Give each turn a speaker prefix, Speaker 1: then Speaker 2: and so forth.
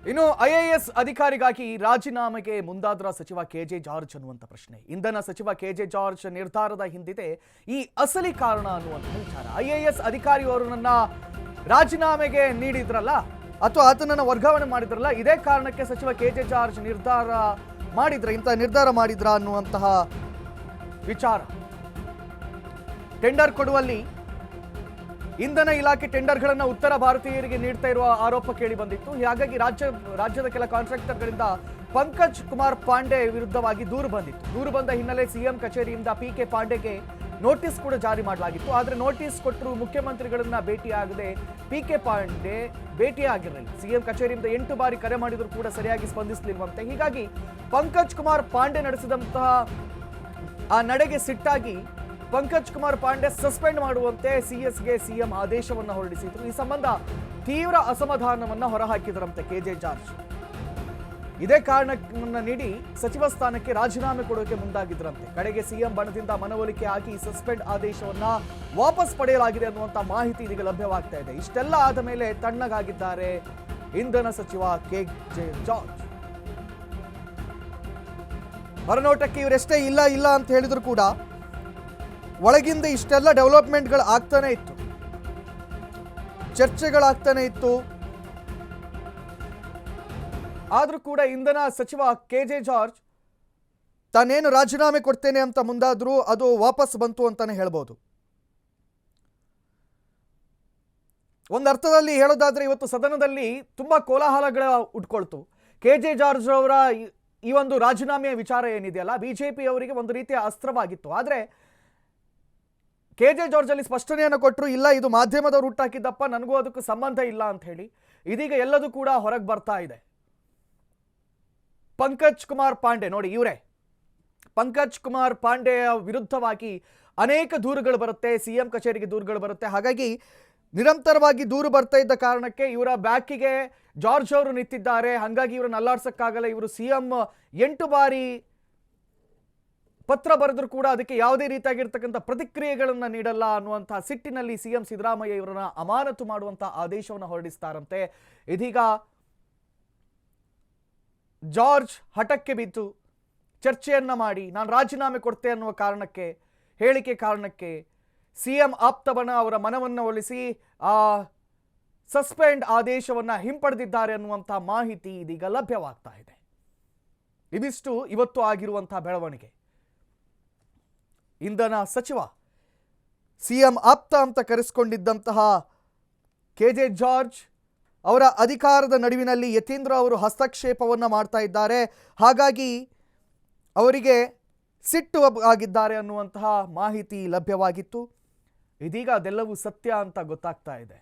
Speaker 1: ಇನ್ನು ಐಎಎಸ್ ಅಧಿಕಾರಿಗಾಗಿ ರಾಜೀನಾಮೆಗೆ ಮುಂದಾದ್ರ ಸಚಿವ ಕೆಜೆ ಜಾರ್ಜ್ ಅನ್ನುವಂಥ ಪ್ರಶ್ನೆ. ಇಂಧನ ಸಚಿವ ಕೆಜೆ ಜಾರ್ಜ್ ನಿರ್ಧಾರದ ಹಿಂದಿದೆ ಈ ಅಸಲಿ ಕಾರಣ ಅನ್ನುವಂಥ ವಿಚಾರ. ಐಎಎಸ್ ಅಧಿಕಾರಿಯವರನ್ನ ರಾಜೀನಾಮೆಗೆ ನೀಡಿದ್ರಲ್ಲ ಅಥವಾ ಆತನನ್ನು ವರ್ಗಾವಣೆ ಮಾಡಿದ್ರಲ್ಲ, ಇದೇ ಕಾರಣಕ್ಕೆ ಸಚಿವ ಕೆಜೆ ಜಾರ್ಜ್ ನಿರ್ಧಾರ ಮಾಡಿದ್ರ ಅನ್ನುವಂತಹ ವಿಚಾರ. ಟೆಂಡರ್ ಕೊಡುವಲ್ಲಿ ಇಂಧನ ಇಲಾಖೆ ಟೆಂಡರ್ಗಳನ್ನು ಉತ್ತರ ಭಾರತೀಯರಿಗೆ ನೀಡ್ತಾ ಇರುವ ಆರೋಪ ಕೇಳಿ ಬಂದಿತ್ತು. ಹಾಗಾಗಿ ರಾಜ್ಯದ ಕೆಲ ಕಾಂಟ್ರಾಕ್ಟರ್ಗಳಿಂದ ಪಂಕಜ್ ಕುಮಾರ್ ಪಾಂಡೆ ವಿರುದ್ಧವಾಗಿ ದೂರು ಬಂದಿತ್ತು. ದೂರು ಬಂದ ಹಿನ್ನೆಲೆ ಸಿಎಂ ಕಚೇರಿಯಿಂದ ಪಿಕೆ ಪಾಂಡೆಗೆ ನೋಟಿಸ್ ಕೂಡ ಜಾರಿ ಮಾಡಲಾಗಿತ್ತು. ಆದರೆ ನೋಟಿಸ್ ಕೊಟ್ಟರು ಮುಖ್ಯಮಂತ್ರಿಗಳನ್ನ ಭೇಟಿಯಾಗದೆ ಪಿಕೆ ಪಾಂಡೆ ಭೇಟಿಯಾಗಿರಲಿಲ್ಲ. ಸಿಎಂ ಕಚೇರಿಯಿಂದ 8 ಬಾರಿ ಕರೆ ಮಾಡಿದ್ರು ಕೂಡ ಸರಿಯಾಗಿ ಸ್ಪಂದಿಸಲಿಲ್ವಂತೆ. ಹೀಗಾಗಿ ಪಂಕಜ್ ಕುಮಾರ್ ಪಾಂಡೆ ನಡೆಸಿದಂತಹ ಆ ನಡೆಗೆ ಸಿಟ್ಟಾಗಿ ಪಂಕಜ್ ಕುಮಾರ್ ಪಾಂಡೆ ಸಸ್ಪೆಂಡ್ ಮಾಡುವಂತೆ ಸಿಎಸ್ಗೆ ಸಿಎಂ ಆದೇಶವನ್ನು ಹೊರಡಿಸಿದ್ರು. ಈ ಸಂಬಂಧ ತೀವ್ರ ಅಸಮಾಧಾನವನ್ನು ಹೊರಹಾಕಿದರಂತೆ ಕೆಜೆ ಜಾರ್ಜ್. ಇದೇ ಕಾರಣವನ್ನು ನೀಡಿ ಸಚಿವ ಸ್ಥಾನಕ್ಕೆ ರಾಜೀನಾಮೆ ಕೊಡೋಕೆ ಮುಂದಾಗಿದ್ರಂತೆ. ಕಡೆಗೆ ಸಿಎಂ ಬಣದಿಂದ ಮನವೊಲಿಕೆ ಆಗಿ ಸಸ್ಪೆಂಡ್ ಆದೇಶವನ್ನ ವಾಪಸ್ ಪಡೆಯಲಾಗಿದೆ ಅನ್ನುವಂಥ ಮಾಹಿತಿ ಇದೀಗ ಲಭ್ಯವಾಗ್ತಾ ಇದೆ. ಇಷ್ಟೆಲ್ಲ ಆದ ಮೇಲೆ ತಣ್ಣಗಾಗಿದ್ದಾರೆ ಇಂಧನ ಸಚಿವ ಕೆಜೆ ಜಾರ್ಜ್. ಹೊರನೋಟಕ್ಕೆ ಇವರೆಷ್ಟೇ ಇಲ್ಲ ಅಂತ ಹೇಳಿದ್ರು ಕೂಡ ಒಳಗಿಂದ ಇಷ್ಟೆಲ್ಲ ಡೆವಲಪ್ಮೆಂಟ್ಗಳು ಆಗ್ತಾನೆ ಇತ್ತು, ಚರ್ಚೆಗಳಾಗ್ತಾನೆ ಇತ್ತು. ಆದ್ರೂ ಕೂಡ ಇಂಧನ ಸಚಿವ ಕೆಜೆ ಜಾರ್ಜ್ ತಾನೇನು ರಾಜೀನಾಮೆ ಕೊಡ್ತೇನೆ ಅಂತ ಮುಂದಾದ್ರೂ ಅದು ವಾಪಸ್ ಬಂತು ಅಂತಾನೆ ಹೇಳ್ಬೋದು. ಒಂದರ್ಥದಲ್ಲಿ ಹೇಳೋದಾದ್ರೆ ಇವತ್ತು ಸದನದಲ್ಲಿ ತುಂಬಾ ಕೋಲಾಹಲಗಳ ಉಟ್ಕೊಳ್ತು. ಕೆಜೆ ಜಾರ್ಜ್ ಅವರ ಈ ಒಂದು ರಾಜೀನಾಮೆಯ ವಿಚಾರ ಏನಿದೆಯಲ್ಲ, ಬಿಜೆಪಿ ಅವರಿಗೆ ಒಂದು ರೀತಿಯ ಅಸ್ತ್ರವಾಗಿತ್ತು. ಆದ್ರೆ ಕೆಜೆ ಜಾರ್ಜ್ ಅಲ್ಲಿ ಸ್ಪಷ್ಟನೆಯನ್ನು ಕೊಟ್ಟರು, ಇಲ್ಲ ಇದು ಮಾಧ್ಯಮದವರು ಹುಟ್ಟಾಕಿದ್ದಪ್ಪ, ನನಗೂ ಅದಕ್ಕೂ ಸಂಬಂಧ ಇಲ್ಲ ಅಂತ ಹೇಳಿ. ಇದೀಗ ಎಲ್ಲದೂ ಕೂಡ ಹೊರಗೆ ಬರ್ತಾ ಇದೆ. ಪಂಕಜ್ ಕುಮಾರ್ ಪಾಂಡೆ ನೋಡಿ, ಇವರೇ ಪಂಕಜ್ ಕುಮಾರ್ ಪಾಂಡೆಯ ವಿರುದ್ಧವಾಗಿ ಅನೇಕ ದೂರುಗಳು ಬರುತ್ತೆ, ಸಿಎಂ ಕಚೇರಿಗೆ ದೂರುಗಳು ಬರುತ್ತೆ. ಹಾಗಾಗಿ ನಿರಂತರವಾಗಿ ದೂರು ಬರ್ತಾ ಇದ್ದ ಕಾರಣಕ್ಕೆ ಇವರ ಬ್ಯಾಕಿಗೆ ಜಾರ್ಜ್ ಅವರು ನಿಂತಿದ್ದಾರೆ. ಹಾಗಾಗಿ ಇವರನ್ನು ಅಲ್ಲಾಡ್ಸಕ್ಕಾಗಲ್ಲ. ಇವರು ಸಿಎಂ 8 ಬಾರಿ ಪತ್ರ ಬರೆದ್ರು ಕೂಡ ಅದಕ್ಕೆ ಯಾವುದೇ ರೀತಿಯಾಗಿರ್ತಕ್ಕಂಥ ಪ್ರತಿಕ್ರಿಯೆಗಳನ್ನು ನೀಡಲ್ಲ ಅನ್ನುವಂತಹ ಸಿಟ್ಟಿನಲ್ಲಿ ಸಿಎಂ ಸಿದ್ದರಾಮಯ್ಯ ಇವರನ್ನ ಅಮಾನತು ಮಾಡುವಂತಹ ಆದೇಶವನ್ನು ಹೊರಡಿಸ್ತಾರಂತೆ. ಇದೀಗ ಜಾರ್ಜ್ ಹಠಕ್ಕೆ ಬಿದ್ದು ಚರ್ಚೆಯನ್ನ ಮಾಡಿ ನಾನು ರಾಜೀನಾಮೆ ಕೊಡ್ತೆ ಅನ್ನುವ ಕಾರಣಕ್ಕೆ ಸಿಎಂ ಆಪ್ತಬಣ ಅವರ ಮನವನ್ನು ಒಲಿಸಿ ಆ ಸಸ್ಪೆಂಡ್ ಆದೇಶವನ್ನ ಹಿಂಪಡೆದಿದ್ದಾರೆ ಅನ್ನುವಂತಹ ಮಾಹಿತಿ ಇದೀಗ ಲಭ್ಯವಾಗ್ತಾ ಇದೆ. ಇದಿಷ್ಟು ಇವತ್ತು ಆಗಿರುವಂತಹ ಬೆಳವಣಿಗೆ. ಇಂಧನ ಸಚಿವ ಸಿಎಂ ಆಪ್ತ ಅಂತ ಕರೆಸಿಕೊಂಡಿದ್ದಂತಹ ಕೆಜೆ ಜಾರ್ಜ್ ಅವರ ಅಧಿಕಾರದ ನಡುವಿನಲ್ಲಿ ಯತೀಂದ್ರ ಅವರು ಹಸ್ತಕ್ಷೇಪವನ್ನು ಮಾಡ್ತಾ ಇದ್ದಾರೆ. ಹಾಗಾಗಿ ಅವರಿಗೆ ಸಿಟ್ಟು ಆಗಿದ್ದಾರೆ ಅನ್ನುವಂತಹ ಮಾಹಿತಿ ಲಭ್ಯವಾಗಿತ್ತು. ಇದೀಗ ಅದೆಲ್ಲವೂ ಸತ್ಯ ಅಂತ ಗೊತ್ತಾಗ್ತಾ ಇದೆ.